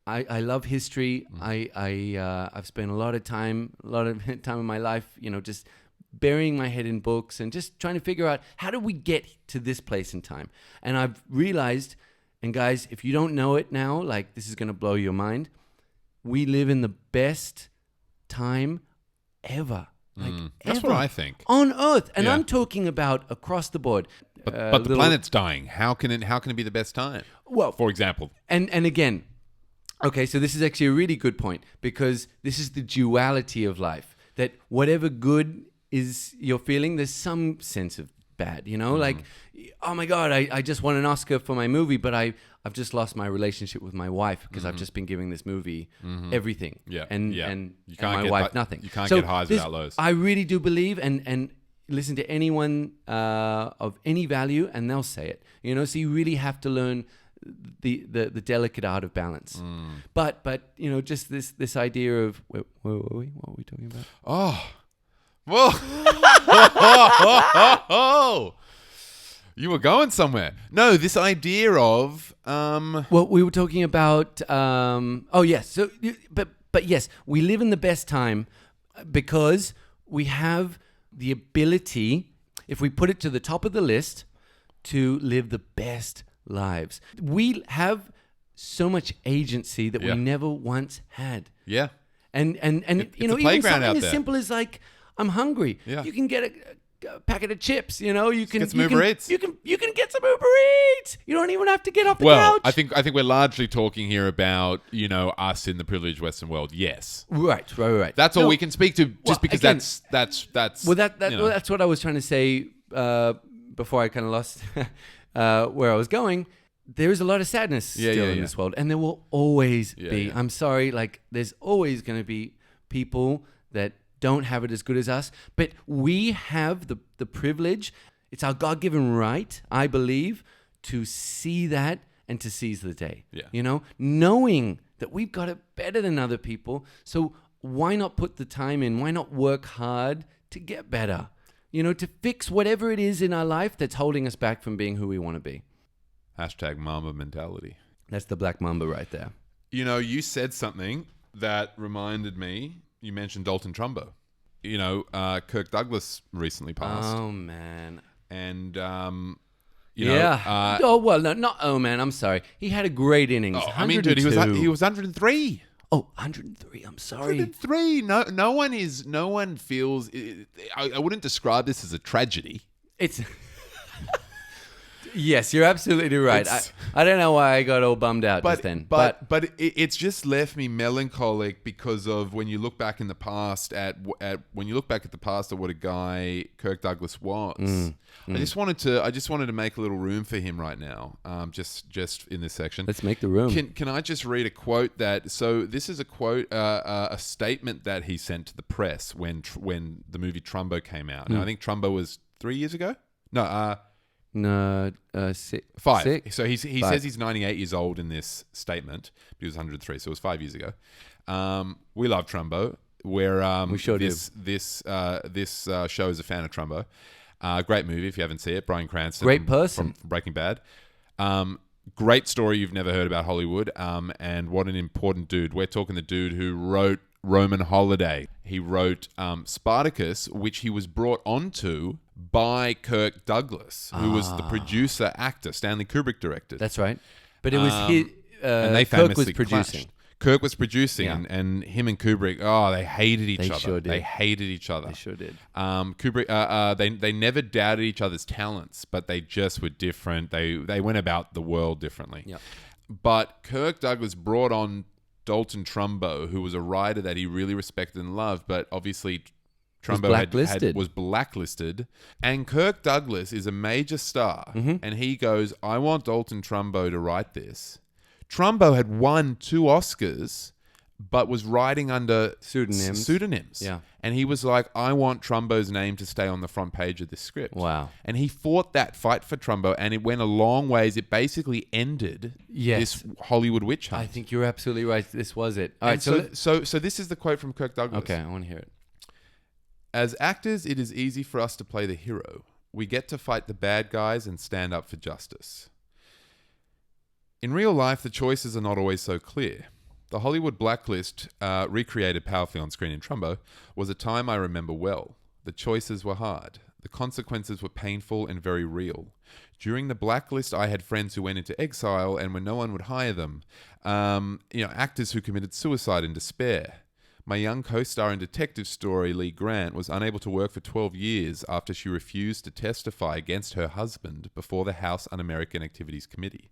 S2: I love history. I've spent a lot of time in my life, just burying my head in books and just trying to figure out how do we get to this place in time. And I've realized, and guys, if you don't know it now, this is going to blow your mind. We live in the best time ever.
S3: That's what I think.
S2: On Earth. And I'm talking about across the board.
S3: But the planet's dying. How can it be the best time?
S2: Well,
S3: for example.
S2: And again, okay, so this is actually a really good point, because this is the duality of life, that whatever good is you're feeling, there's some sense of bad, oh my God, I just won an Oscar for my movie, but I've just lost my relationship with my wife because I've just been giving this movie everything.
S3: Yeah.
S2: And
S3: You can't
S2: my
S3: get
S2: wife nothing.
S3: You can't get highs without lows.
S2: I really do believe, and listen to anyone of any value, and they'll say it. So you really have to learn the delicate art of balance. But just this idea of where were we? What were we talking about?
S3: Oh, whoa! You were going somewhere. No, this idea of
S2: Well, we were talking about. Yes. So, but yes, we live in the best time because we have the ability, if we put it to the top of the list, to live the best lives. We have so much agency that we never once had.
S3: Yeah.
S2: And
S3: it's a
S2: even
S3: playground
S2: something
S3: out
S2: as
S3: there.
S2: simple as like, I'm hungry.
S3: Yeah.
S2: You can get a packet of chips. You can
S3: get some Uber Eats.
S2: You can get some Uber Eats. You don't even have to get off the
S3: Well,
S2: couch.
S3: I think we're largely talking here about us in the privileged Western world. Yes.
S2: Right.
S3: That's all we can speak to, just because
S2: again,
S3: that's.
S2: Well, that's what I was trying to say before I kind of lost where I was going. There is a lot of sadness still in this world, and there will always be.
S3: Yeah.
S2: I'm sorry, there's always going to be people that don't have it as good as us, but we have the privilege. It's our God-given right, I believe, to see that and to seize the day.
S3: Yeah.
S2: Knowing that we've got it better than other people. So why not put the time in? Why not work hard to get better? To fix whatever it is in our life that's holding us back from being who we want to be.
S3: Hashtag Mamba mentality.
S2: That's the Black Mamba right there.
S3: You said something that reminded me. You mentioned Dalton Trumbo. Kirk Douglas recently passed.
S2: Oh, man.
S3: And,
S2: no, not oh, man. I'm sorry. He had a great innings.
S3: Dude, he was 103.
S2: Oh, 103. I'm sorry.
S3: 103. No one feels. I wouldn't describe this as a tragedy.
S2: It's. Yes, you're absolutely right. I don't know why I got all bummed out just then.
S3: But it's just left me melancholic because of when you look back in the past at what a guy Kirk Douglas was. I just wanted to make a little room for him right now. Just in this section.
S2: Let's make the room.
S3: Can I just read a quote this is a quote, a statement that he sent to the press when the movie Trumbo came out. Now, I think Trumbo was 3 years ago. No,
S2: 5.
S3: 6. So he says he's 98 years old in this statement. He was 103, so it was 5 years ago. We love Trumbo.
S2: We sure do.
S3: This show is a fan of Trumbo. Great movie if you haven't seen it. Bryan Cranston,
S2: great person
S3: from Breaking Bad. Great story you've never heard about Hollywood. And what an important dude. We're talking the dude who wrote Roman Holiday. He wrote Spartacus, which he was brought onto by Kirk Douglas, who was the producer, actor. Stanley Kubrick directed.
S2: That's right. But it was his...
S3: and they
S2: Kirk was
S3: famously
S2: producing.
S3: clashed. Kirk was producing, and him and Kubrick, they hated each other.
S2: Sure did.
S3: They hated each other.
S2: They sure did.
S3: Kubrick, they never doubted each other's talents, but they just were different. They went about the world differently.
S2: Yep.
S3: But Kirk Douglas brought on Dalton Trumbo, who was a writer that he really respected and loved, but obviously Trumbo was blacklisted. And Kirk Douglas is a major star, and he goes, I want Dalton Trumbo to write this. Trumbo had won 2 Oscars, but was writing under pseudonyms.
S2: Yeah.
S3: And he was like, I want Trumbo's name to stay on the front page of this script.
S2: Wow.
S3: And he fought that fight for Trumbo, and it went a long ways. It basically ended this Hollywood witch hunt.
S2: I think you're absolutely right. This was it. All right.
S3: So this is the quote from Kirk Douglas.
S2: Okay, I want to hear it.
S3: As actors, it is easy for us to play the hero. We get to fight the bad guys and stand up for justice. In real life, the choices are not always so clear. The Hollywood blacklist, recreated powerfully on screen in Trumbo, was a time I remember well. The choices were hard. The consequences were painful and very real. During the blacklist, I had friends who went into exile and when no one would hire them. Actors who committed suicide in despair. My young co-star in Detective Story, Lee Grant, was unable to work for 12 years after she refused to testify against her husband before the House Un-American Activities Committee.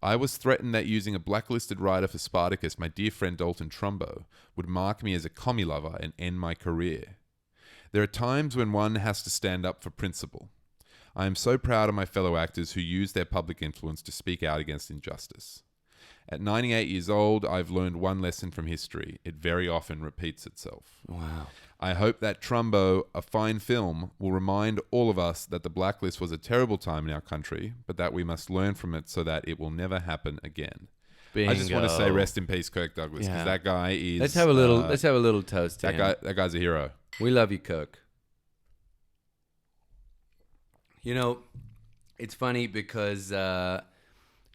S3: I was threatened that using a blacklisted writer for Spartacus, my dear friend Dalton Trumbo, would mark me as a commie lover and end my career. There are times when one has to stand up for principle. I am so proud of my fellow actors who use their public influence to speak out against injustice. At 98 years old, I've learned one lesson from history. It very often repeats itself.
S2: Wow.
S3: I hope that Trumbo, a fine film, will remind all of us that the blacklist was a terrible time in our country, but that we must learn from it so that it will never happen again.
S2: Bingo.
S3: I just want to say rest in peace, Kirk Douglas, because
S2: Yeah.
S3: that guy is...
S2: Let's have a little toast to him.
S3: That guy's a hero.
S2: We love you, Kirk. You know, it's funny because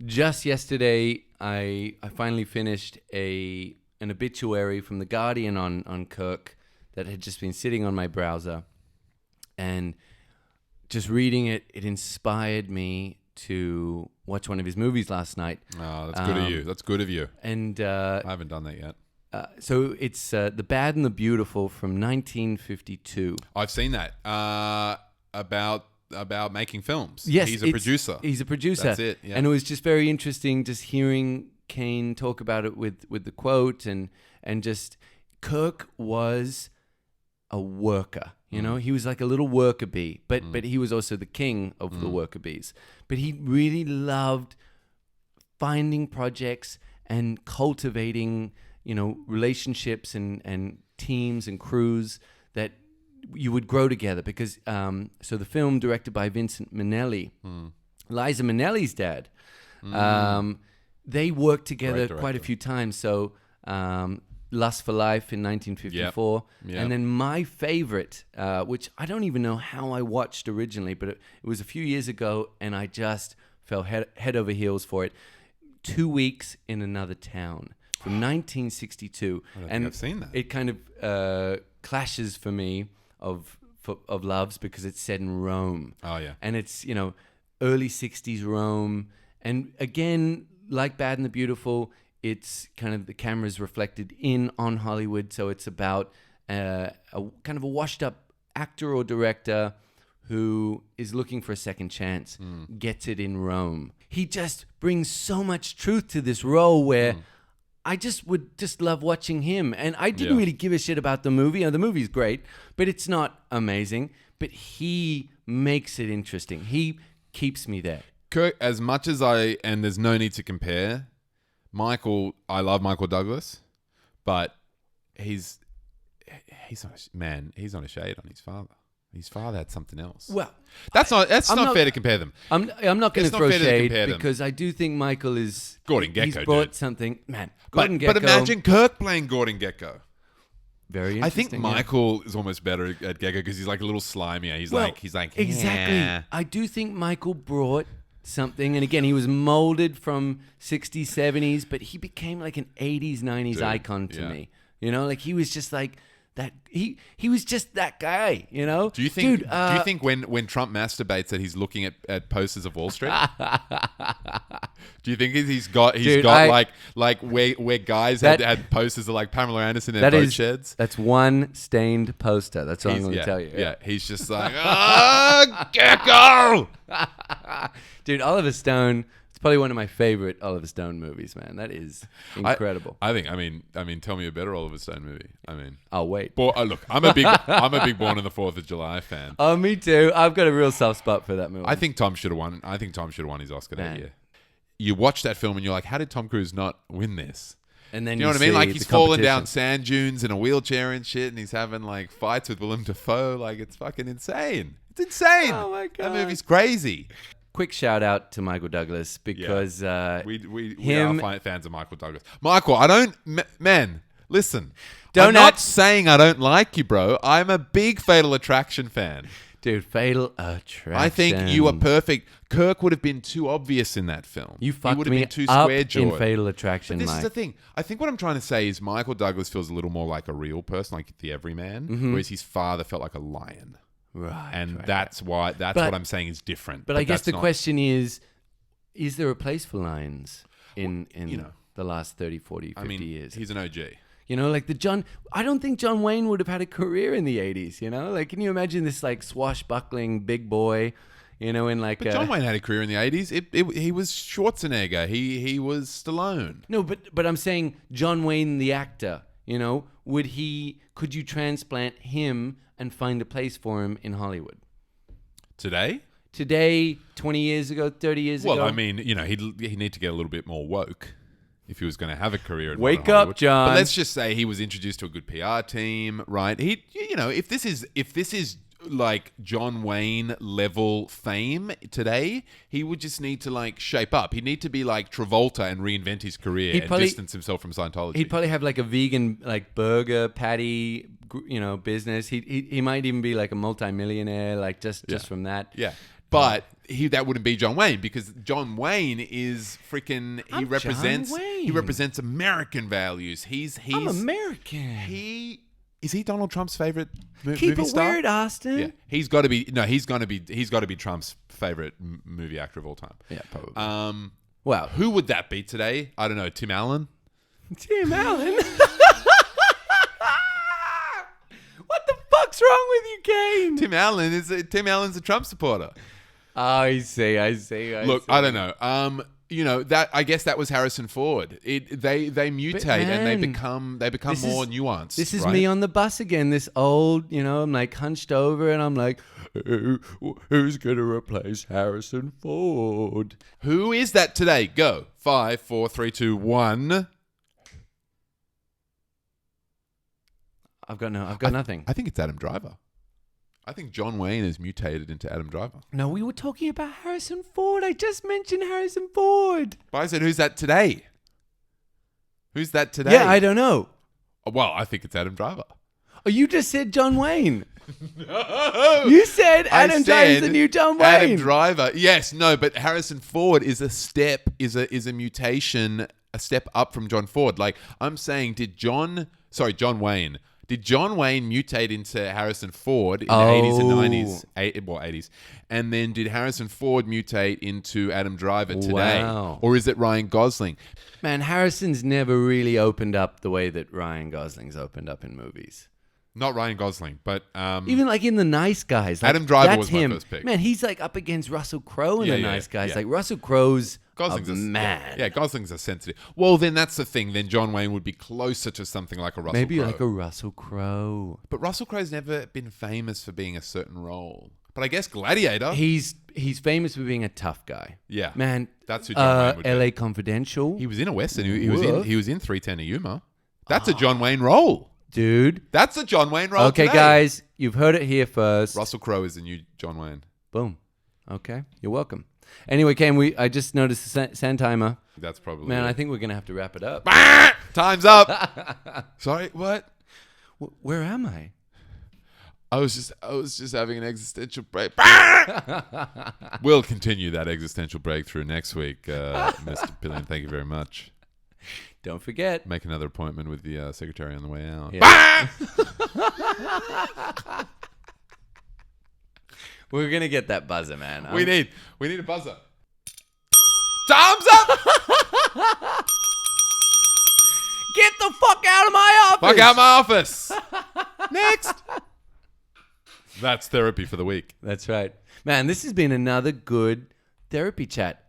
S2: just yesterday I finally finished an obituary from The Guardian on Kirk that had just been sitting on my browser, and just reading it inspired me to watch one of his movies last night.
S3: Oh, that's good of you. That's good of you.
S2: And
S3: I haven't done that yet.
S2: so it's The Bad and the Beautiful from 1952.
S3: I've seen that. About making films.
S2: Yes,
S3: he's a producer.
S2: He's a producer.
S3: That's it. Yeah.
S2: And it was just very interesting just hearing Kane talk about it with the quote and just Kirk was a worker. You know, he was like a little worker bee, but he was also the king of the worker bees. But he really loved finding projects and cultivating, relationships and teams and crews that you would grow together. Because so the film, directed by Vincent Minnelli, Liza Minnelli's dad, they worked together quite a few times. So Lust for Life in 1954.
S3: Yep.
S2: And then my favorite, which I don't even know how I watched originally, but it was a few years ago, and I just fell head over heels for it. 2 Weeks in Another Town from 1962.
S3: I don't think I've seen that.
S2: It kind of clashes for me of loves because it's set in Rome.
S3: Oh, yeah.
S2: And it's, early 60s Rome. And again, like Bad and the Beautiful, it's kind of the camera's reflected on Hollywood. So it's about a kind of a washed up actor or director who is looking for a second chance, gets it in Rome. He just brings so much truth to this role where I would love watching him. And I didn't really give a shit about the movie. The movie's great, but it's not amazing. But he makes it interesting. He keeps me there.
S3: Kirk, as much as and there's no need to compare, I love Michael Douglas, but he's not a shade on his father. His father had something else.
S2: Well,
S3: that's not fair to compare them.
S2: I'm not going to throw shade
S3: them.
S2: because I do think Michael is
S3: Gordon Gekko.
S2: He's brought something, man. Gordon Gekko.
S3: But imagine Kirk playing Gordon Gekko.
S2: Very interesting.
S3: I think Michael is almost better at Gekko because he's like a little slimier. He's like
S2: exactly.
S3: Yeah.
S2: I do think Michael brought something, and again, he was molded from 60s, 70s, but he became like an 80s, 90s icon to me. Like he was just like that. He was just that guy.
S3: Do you think? Do you think when Trump masturbates that he's looking at posters of Wall Street? Do you think he's got like where guys had posters of like Pamela Anderson in their boat sheds?
S2: That's one stained poster. That's what I'm going to tell you.
S3: Yeah, he's just like, Gekko!
S2: Dude, Oliver Stone. It's probably one of my favorite Oliver Stone movies, man. That is incredible.
S3: I mean, tell me a better Oliver Stone movie.
S2: I'll wait.
S3: Look, I'm a big Born on the 4th of July fan.
S2: Oh, me too. I've got a real soft spot for that movie.
S3: I think Tom should have won. I think Tom should have won his Oscar that year. You watch that film and you're like, how did Tom Cruise not win this?
S2: And then
S3: you know what I mean? Like he's falling down sand dunes in a wheelchair and shit, and he's having like fights with Willem Dafoe. Like it's fucking insane. It's insane.
S2: Oh my God.
S3: That movie's crazy.
S2: Quick shout out to Michael Douglas because
S3: we are fans of Michael Douglas. Michael, listen. I'm not saying I don't like you, bro. I'm a big Fatal Attraction fan.
S2: Dude, Fatal Attraction.
S3: I think you are perfect. Kirk would have been too obvious in that film.
S2: You fucked
S3: would have
S2: me
S3: been too
S2: up
S3: square-jawed.
S2: in Fatal Attraction,
S3: But this
S2: Mike.
S3: is the thing. I think what I'm trying to say is Michael Douglas feels a little more like a real person, like the everyman, whereas his father felt like a lion.
S2: Right.
S3: And that's what I'm saying is different.
S2: But I guess the question is there a place for lions in the last 30, 40, 50 years?
S3: He's an OG.
S2: Like I don't think John Wayne would have had a career in the 80s, Like, can you imagine this, like, swashbuckling big boy, in like...
S3: But John Wayne had a career in the 80s. He was Schwarzenegger. He was Stallone.
S2: No, but I'm saying John Wayne, the actor, could you transplant him and find a place for him in Hollywood?
S3: Today,
S2: 20 years ago, 30 years ago?
S3: Well, I mean, he'd need to get a little bit more woke. if he was going to have a career in
S2: Wake
S3: modern
S2: up,
S3: Hollywood.
S2: John.
S3: But let's just say he was introduced to a good PR team, right? If this is like John Wayne level fame today, he would just need to like shape up. He'd need to be like Travolta and reinvent his career and distance himself from Scientology.
S2: He'd probably have like a vegan like burger patty, business. He might even be like a multimillionaire, like just from that.
S3: Yeah. But that wouldn't be John Wayne, because John Wayne is freaking. He represents American values. I'm
S2: American.
S3: Is he Donald Trump's favorite
S2: Keep
S3: movie
S2: it
S3: star?
S2: weird, Austin.
S3: Yeah, he's got to be. No, he's got to be Trump's favorite movie actor of all time.
S2: Yeah, probably.
S3: Wow, who would that be today? I don't know. Tim Allen.
S2: Tim Allen. What the fuck's wrong with you, Kane?
S3: Tim Allen's a Trump supporter.
S2: I see.
S3: Look, I don't know. That I guess that was Harrison Ford. They mutate and they become more nuanced.
S2: This is
S3: right?
S2: me on the bus again. This old, I'm like hunched over and I'm like, who's gonna replace Harrison Ford?
S3: Who is that today? Go 5, 4, 3, 2, 1.
S2: I've got nothing.
S3: I think it's Adam Driver. I think John Wayne has mutated into Adam Driver.
S2: No, we were talking about Harrison Ford. I just mentioned Harrison Ford.
S3: But I said, who's that today? Who's that today?
S2: Yeah, I don't know.
S3: Well, I think it's Adam Driver.
S2: Oh, you just said John Wayne.
S3: No.
S2: You said Adam Driver's the new John Wayne.
S3: Adam Driver. Yes, no, but Harrison Ford is a mutation, a step up from John Ford. Like, I'm saying, John Wayne. Did John Wayne mutate into Harrison Ford in the 80s and 90s? 80s. And then did Harrison Ford mutate into Adam Driver today?
S2: Wow.
S3: Or is it Ryan Gosling?
S2: Man, Harrison's never really opened up the way that Ryan Gosling's opened up in movies.
S3: Not Ryan Gosling, but...
S2: even like in The Nice Guys. Like,
S3: Adam Driver
S2: that's
S3: was
S2: him.
S3: my first pick.
S2: Man, he's like up against Russell Crowe in The Nice Guys.
S3: Yeah.
S2: Like Russell Crowe's
S3: Gosling's
S2: man.
S3: Yeah, Gosling's a sensitive. Well, then that's the thing. Then John Wayne would be closer to something like a Russell Crowe.
S2: Maybe like a Russell Crowe.
S3: But Russell Crowe's never been famous for being a certain role. But I guess Gladiator.
S2: He's famous for being a tough guy.
S3: Yeah.
S2: Man,
S3: That's who John Wayne would be.
S2: LA Confidential.
S3: He was in a Western. He was in 310 of Yuma. That's a John Wayne role.
S2: Dude.
S3: That's a John Wayne role.
S2: Okay,
S3: today.
S2: guys, you've heard it here first.
S3: Russell Crowe is the new John Wayne.
S2: Boom. Okay, you're welcome. Anyway, Cam, I just noticed the sand timer.
S3: That's probably
S2: Man,
S3: it.
S2: I think we're going to have to wrap it up.
S3: Time's up. Sorry, what?
S2: Where am I?
S3: I was just having an existential break. We'll continue that existential breakthrough next week, Mr. Pillion. Thank you very much.
S2: Don't forget.
S3: Make another appointment with the secretary on the way out.
S2: Yeah. We're going to get that buzzer, man.
S3: We need a buzzer. Time's up!
S2: Get the fuck out of my office!
S3: Fuck out my office! Next! That's therapy for the week.
S2: That's right. Man, this has been another good therapy chat.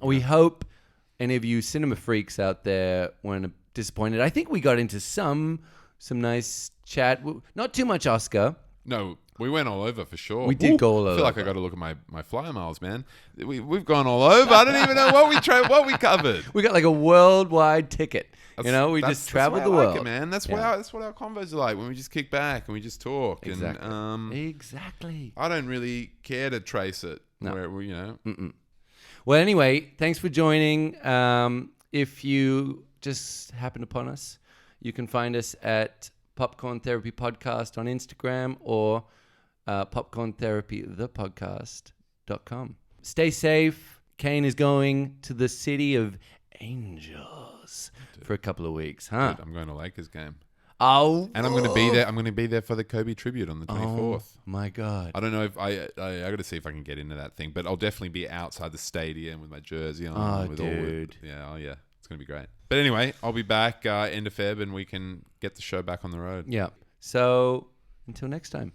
S2: We hope any of you cinema freaks out there weren't disappointed. I think we got into some nice chat. Not too much Oscar.
S3: No, we went all over for sure.
S2: We did go all over.
S3: I feel like I got to look at my flyer miles, man. We've gone all over. I don't even know what we covered.
S2: We got like a worldwide ticket. We just traveled the world.
S3: Like it, man. That's what our convos are like, when we just kick back and we just talk.
S2: Exactly.
S3: And,
S2: exactly.
S3: I don't really care to trace it.
S2: No.
S3: Where.
S2: Well, anyway, thanks for joining. If you just happened upon us, you can find us at Popcorn Therapy Podcast on Instagram or popcorntherapythepodcast.com. Stay safe. Kane is going to the city of angels for a couple of weeks, huh?
S3: Dude, I'm going to Lakers game.
S2: Oh,
S3: and I'm going to be there. I'm going to be there for the Kobe tribute on the 24th.
S2: Oh my God!
S3: I don't know if I got to see if I can get into that thing, but I'll definitely be outside the stadium with my jersey on.
S2: Oh, dude!
S3: Yeah, it's going to be great. But anyway, I'll be back end of Feb, and we can get the show back on the road.
S2: Yeah. So until next time.